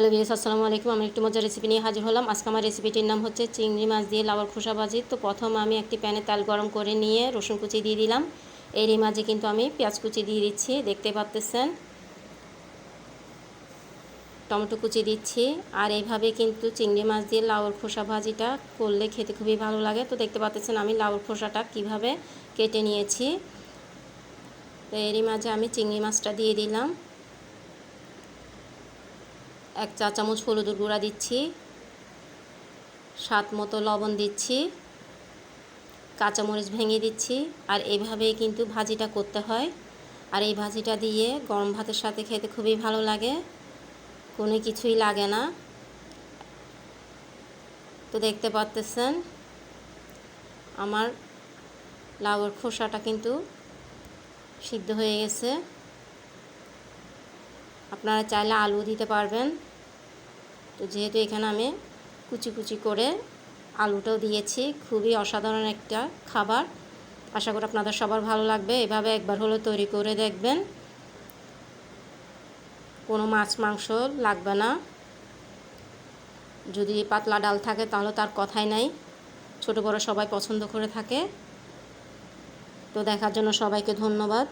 Hello viewers, আসসালামু আলাইকুম। আমি একটু মজার রেসিপি নিয়ে হাজির হলাম। আজকে আমার রেসিপিটির নাম হচ্ছে চিংড়ি মাছ দিয়ে লাউয়ের খোসা ভাজি। তো প্রথম আমি একটি প্যানে তেল গরম করে নিয়ে রসুন কুচি দিয়ে দিলাম। এরই মাঝে কিন্তু আমি পেঁয়াজ কুচি দিয়ে দিচ্ছি, দেখতে পাচ্ছেন। টমেটো কুচি দিচ্ছি। আর এইভাবে কিন্তু চিংড়ি মাছ দিয়ে লাউয়ের খোসা ভাজিটা করলে খেতে খুবই ভালো লাগে। তো দেখতে পাচ্ছেন আমি লাউয়ের খোসাটা কিভাবে কেটে নিয়েছি। তো এরই মাঝে আমি চিংড়ি মাছটা দিয়ে দিলাম। 1 চা চামচ হলুদের গুঁড়া দিচ্ছি, স্বাদ মতো লবণ দিচ্ছি, কাঁচামরিচ ভেঙে দিচ্ছি। আর এইভাবেই কিন্তু ভাজিটা করতে হয়। আর এই ভাজিটা দিয়ে গরম ভাতের সাথে খেতে খুবই ভালো লাগে, কোনো কিছুই লাগে না। তো দেখতে পাচ্ছেন আমার লাউয়ের খোসাটা কিন্তু সিদ্ধ হয়ে গেছে। আপনারা চাইলে আলু দিতে পারবেন। তো যেহেতু এখানে আমি কুচি কুচি করে আলুটাও দিয়েছি, খুবই অসাধারণ একটা খাবার। আশা করি আপনাদের সবার ভালো লাগবে। এভাবে একবার হলে তৈরি করে দেখবেন, কোনো মাছ মাংস লাগবে না। যদি পাতলা ডাল থাকে তাহলে তার কথাই নাই, ছোট বড় সবাই পছন্দ করে থাকে। তো দেখার জন্য সবাইকে ধন্যবাদ।